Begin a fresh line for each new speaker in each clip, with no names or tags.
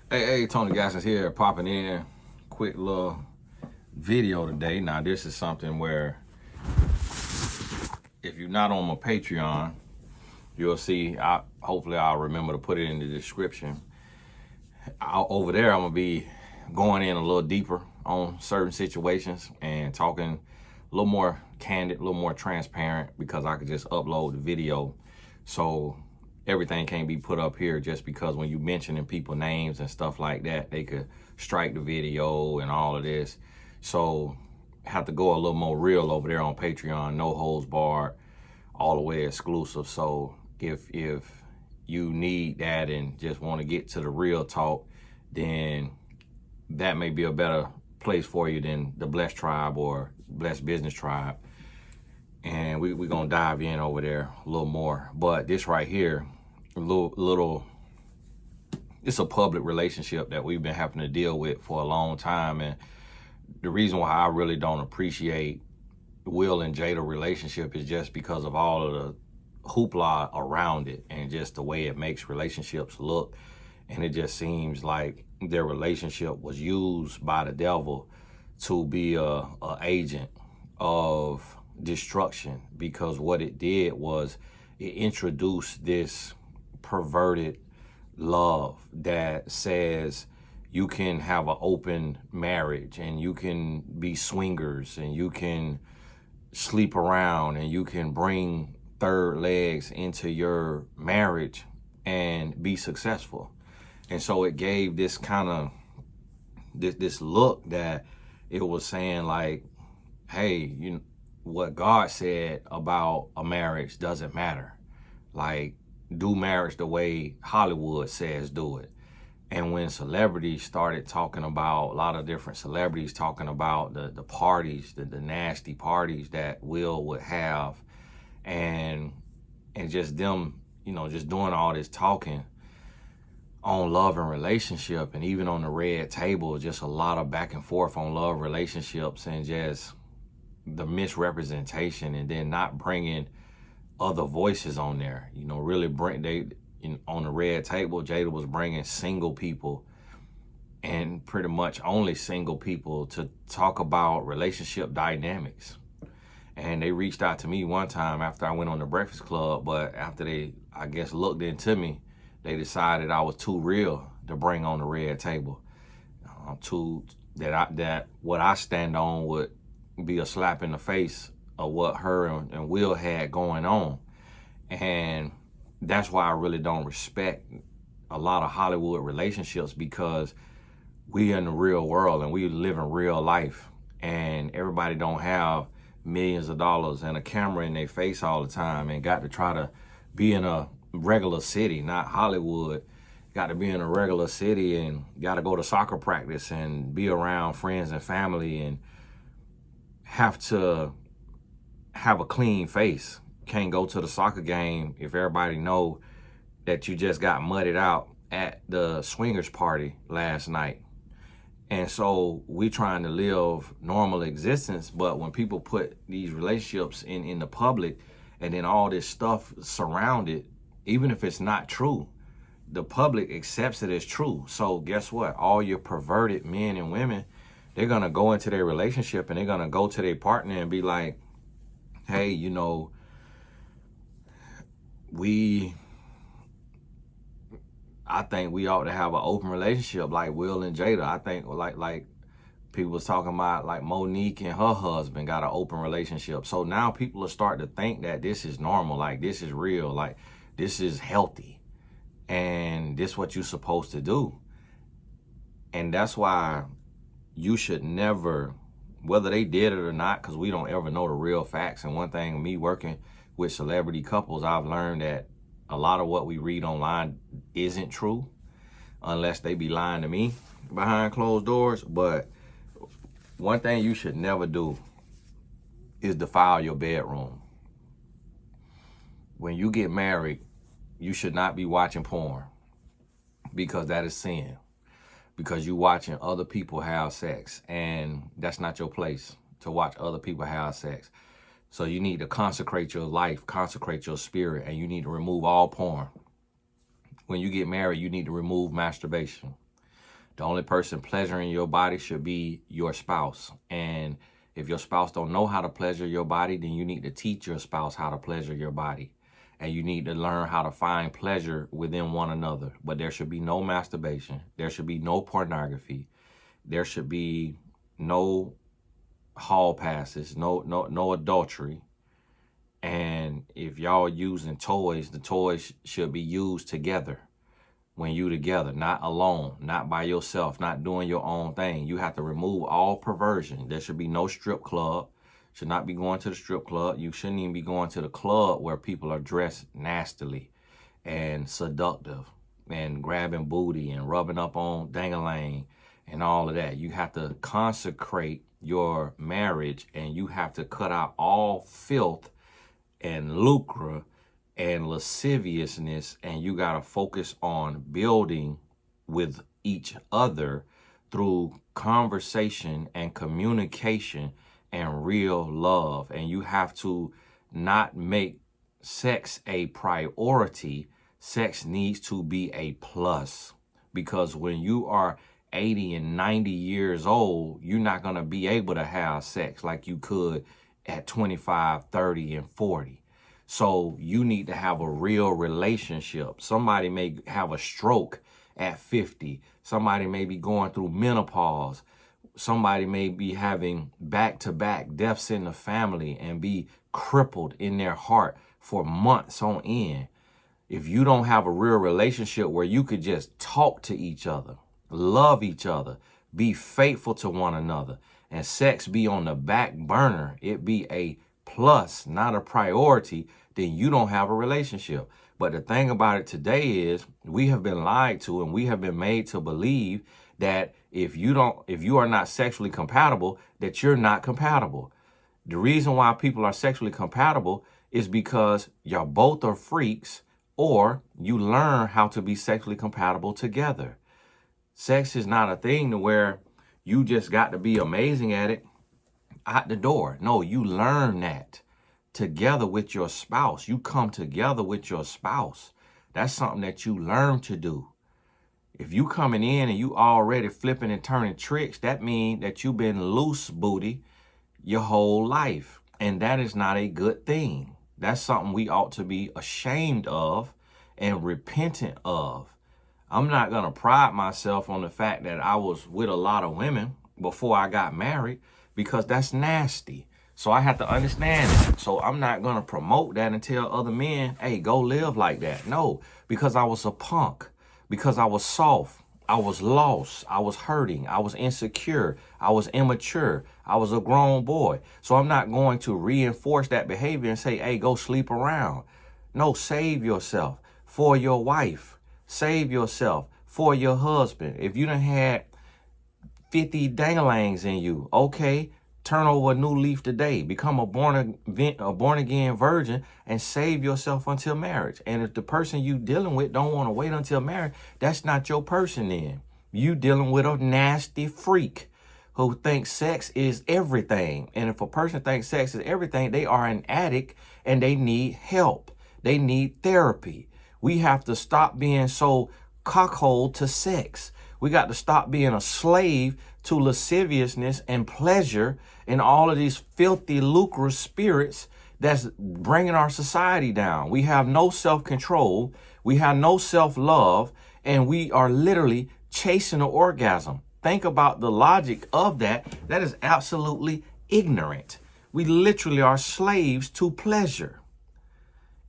Hey, Tony Gaskins here, popping in. Quick little video today. Now, this is something where if you're not on my Patreon, you'll see. Hopefully, I'll remember to put it in the description. Over there, I'm gonna be going in a little deeper on certain situations and talking a little more candid, a little more transparent, because I could just upload the video. So everything can't be put up here, just because when you mentioning people names and stuff like that, they could strike the video and all of this. So have to go a little more real over there on Patreon, no holds barred, all the way exclusive. So if you need that and just want to get to the real talk, then that may be a better place for you than the Blessed Tribe or Blessed Business Tribe. And we're going to dive in over there a little more. But this right here, it's a public relationship that we've been having to deal with for a long time. And the reason why I really don't appreciate Will and Jada relationship is just because of all of the hoopla around it and just the way it makes relationships look. And it just seems like their relationship was used by the devil to be a agent of destruction, because what it did was it introduced this perverted love that says you can have an open marriage and you can be swingers and you can sleep around and you can bring third legs into your marriage and be successful. And so it gave this kind of this look that it was saying like, hey, what God said about a marriage doesn't matter. Like, do marriage the way Hollywood says do it. And when celebrities started talking about, a lot of different celebrities talking about the parties, the nasty parties that Will would have, and just them, just doing all this talking on love and relationship, and even on the red table, just a lot of back and forth on love relationships and just the misrepresentation, and then not bringing other voices on there. Really on the red table, Jada was bringing single people, and pretty much only single people, to talk about relationship dynamics. And they reached out to me one time after I went on the Breakfast Club, but after they, I guess, looked into me, they decided I was too real to bring on the red table. That what I stand on would be a slap in the face of what her and Will had going on. And that's why I really don't respect a lot of Hollywood relationships, because we in the real world and we live in real life, and everybody don't have millions of dollars and a camera in their face all the time and got to try to be in a regular city, not Hollywood. Got to be in a regular city and got to go to soccer practice and be around friends and family and have to have a clean face. Can't go to the soccer game if everybody know that you just got mudded out at the swingers party last night. And so we trying to live normal existence, but when people put these relationships in the public, and then all this stuff surrounded, even if it's not true, the public accepts it as true. So guess what? All your perverted men and women, they're going to go into their relationship and they're going to go to their partner and be like, hey, I think we ought to have an open relationship like Will and Jada. I think like people was talking about, like Monique and her husband got an open relationship. So now people are starting to think that this is normal, like this is real, like this is healthy, and this is what you're supposed to do. And that's why you should never, whether they did it or not, because we don't ever know the real facts. And one thing, me working with celebrity couples, I've learned that a lot of what we read online isn't true, unless they be lying to me behind closed doors. But one thing you should never do is defile your bedroom. When you get married, you should not be watching porn, because that is sin. Because you watching other people have sex, and that's not your place to watch other people have sex. So you need to consecrate your life, consecrate your spirit, and you need to remove all porn. When you get married, you need to remove masturbation. The only person pleasuring your body should be your spouse. And if your spouse don't know how to pleasure your body, then you need to teach your spouse how to pleasure your body. And you need to learn how to find pleasure within one another. But there should be no masturbation. There should be no pornography. There should be no hall passes, no adultery. And if y'all using toys, the toys should be used together. When you together, not alone, not by yourself, not doing your own thing. You have to remove all perversion. There should be no strip club. Should not be going to the strip club. You shouldn't even be going to the club where people are dressed nastily and seductive and grabbing booty and rubbing up on dang-a-lang and all of that. You have to consecrate your marriage, and you have to cut out all filth and lucre and lasciviousness, and you got to focus on building with each other through conversation and communication and real love. And you have to not make sex a priority. Sex needs to be a plus, because when you are 80 and 90 years old, you're not going to be able to have sex like you could at 25, 30, and 40. So you need to have a real relationship. Somebody may have a stroke at 50. Somebody may be going through menopause. Somebody may be having back-to-back deaths in the family and be crippled in their heart for months on end. If you don't have a real relationship where you could just talk to each other, love each other, be faithful to one another, and sex be on the back burner, it be a plus, not a priority, then you don't have a relationship. But the thing about it today is we have been lied to, and we have been made to believe that if you are not sexually compatible, that you're not compatible. The reason why people are sexually compatible is because y'all both are freaks, or you learn how to be sexually compatible together. Sex is not a thing to where you just got to be amazing at it out the door. No, you learn that together with your spouse. You come together with your spouse. That's something that you learn to do. If you coming in and you already flipping and turning tricks, that means that you've been loose booty your whole life. And that is not a good thing. That's something we ought to be ashamed of and repentant of. I'm not going to pride myself on the fact that I was with a lot of women before I got married, because that's nasty. So I have to understand that. So I'm not going to promote that and tell other men, hey, go live like that. No, because I was a punk, because I was soft, I was lost, I was hurting, I was insecure, I was immature, I was a grown boy. So I'm not going to reinforce that behavior and say, hey, go sleep around. No, save yourself for your wife. Save yourself for your husband. If you done had 50 dangalangs in you, okay, turn over a new leaf today. Become a born again virgin and save yourself until marriage. And if the person you dealing with don't want to wait until marriage, that's not your person then. You dealing with a nasty freak who thinks sex is everything. And if a person thinks sex is everything, they are an addict and they need help. They need therapy. We have to stop being so cockholed to sex. We got to stop being a slave to lasciviousness and pleasure and all of these filthy, lucrative spirits that's bringing our society down. We have no self-control. We have no self-love, and we are literally chasing an orgasm. Think about the logic of that. That is absolutely ignorant. We literally are slaves to pleasure.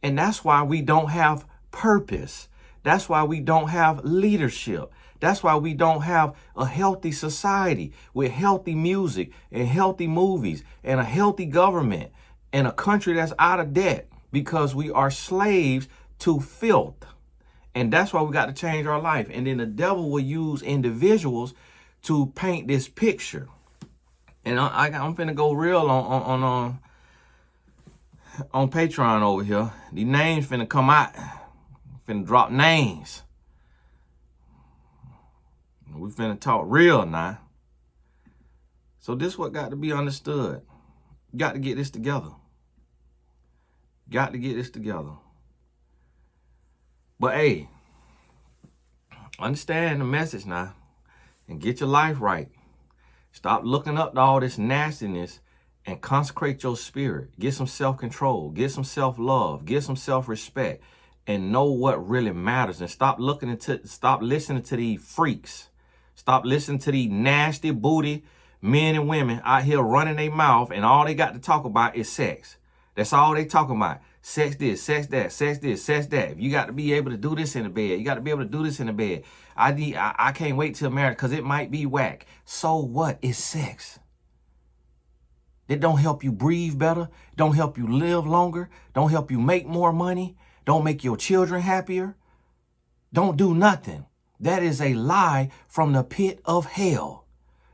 And that's why we don't have purpose. That's why we don't have leadership. That's why we don't have a healthy society with healthy music and healthy movies and a healthy government and a country that's out of debt, because we are slaves to filth. And that's why we got to change our life. And then the devil will use individuals to paint this picture. And I'm finna go real on Patreon over here. These names finna come out. Finna drop names. We finna talk real now. So this what got to be understood. Got to get this together. Got to get this together. But hey, understand the message now. and get your life right. Stop looking up to all this nastiness and consecrate your spirit. Get some self-control. Get some self-love. Get some self-respect. And know what really matters. And stop listening to these freaks. Stop listening to these nasty booty men and women out here running their mouth, and all they got to talk about is sex. That's all they talking about. Sex this, sex that, sex this, sex that. If you got to be able to do this in the bed, you got to be able to do this in the bed. I can't wait till marriage because it might be whack. So what? It's sex. It don't help you breathe better. Don't help you live longer. Don't help you make more money. Don't make your children happier. Don't do nothing. That is a lie from the pit of hell.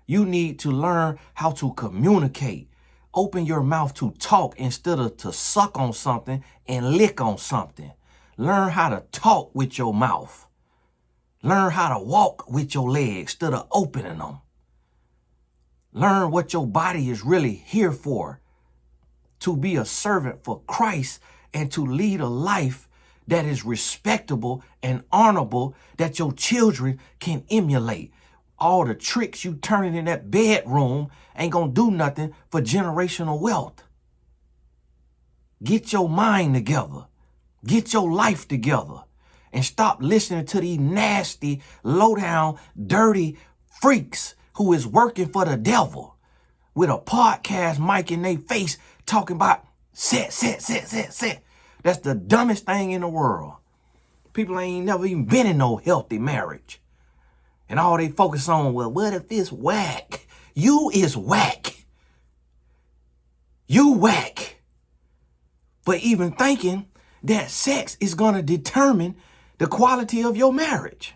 You need to learn how to communicate. Open your mouth to talk instead of to suck on something and lick on something. Learn how to talk with your mouth. Learn how to walk with your legs instead of opening them. Learn what your body is really here for. To be a servant for Christ and to lead a life that is respectable and honorable that your children can emulate. All the tricks you turning in that bedroom ain't gonna do nothing for generational wealth. Get your mind together. Get your life together. And stop listening to these nasty, low-down, dirty freaks who is working for the devil with a podcast mic in their face talking about sex. That's the dumbest thing in the world. People ain't never even been in no healthy marriage. And all they focus on, well, what if it's whack? You is whack. You whack. For even thinking that sex is going to determine the quality of your marriage.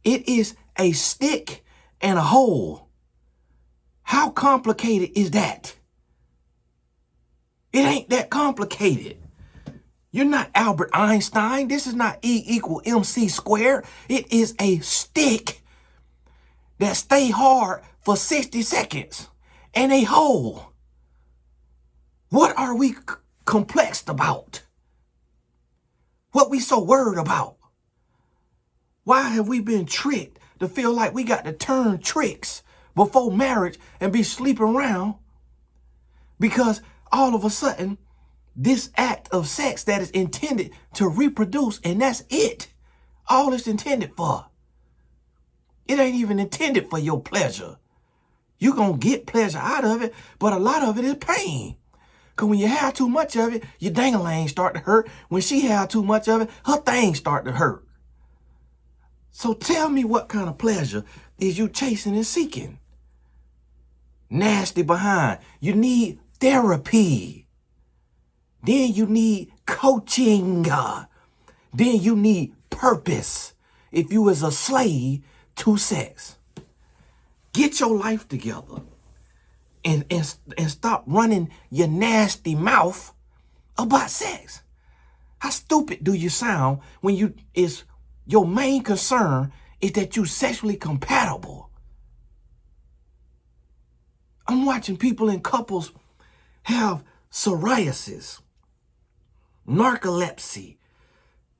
It is a stick and a hole. How complicated is that? It ain't that complicated. You're not Albert Einstein. This is not E equal MC squared. It is a stick that stay hard for 60 seconds and a hole. What are we complexed about? What we so worried about? Why have we been tricked to feel like we got to turn tricks before marriage and be sleeping around? Because all of a sudden, this act of sex that is intended to reproduce, and that's it. All it's intended for. It ain't even intended for your pleasure. You're going to get pleasure out of it, but a lot of it is pain. Because when you have too much of it, your dang-a-lang start to hurt. When she have too much of it, her things start to hurt. So tell me, what kind of pleasure is you chasing and seeking? Nasty behind. You need therapy. Then you need coaching. Then you need purpose. If you was a slave to sex. Get your life together. And stop running your nasty mouth about sex. How stupid do you sound when your main concern is that you sexually compatible? I'm watching people in couples have psoriasis, narcolepsy,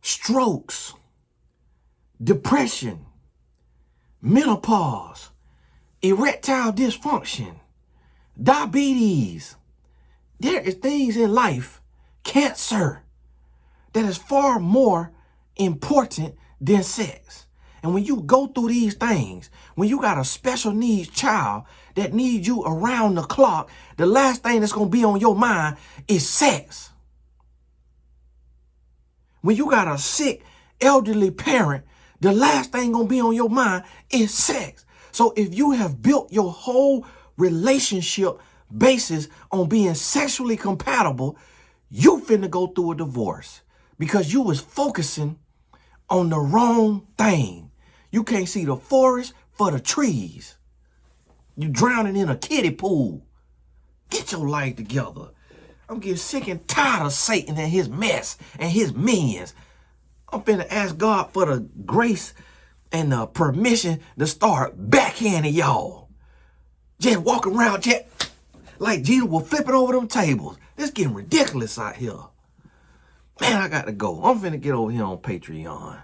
strokes, depression, menopause, erectile dysfunction, diabetes. There is things in life, cancer, that is far more important than sex. And when you go through these things, when you got a special needs child that needs you around the clock, the last thing that's going to be on your mind is sex. When you got a sick, elderly parent, the last thing going to be on your mind is sex. So if you have built your whole relationship basis on being sexually compatible, you finna go through a divorce because you was focusing on the wrong thing. You can't see the forest for the trees. You drowning in a kiddie pool. Get your life together. I'm getting sick and tired of Satan and his mess and his minions. I'm finna ask God for the grace and the permission to start backhanding y'all. Just walking around just like Jada was flipping over them tables. It's getting ridiculous out here. Man, I got to go. I'm finna get over here on Patreon.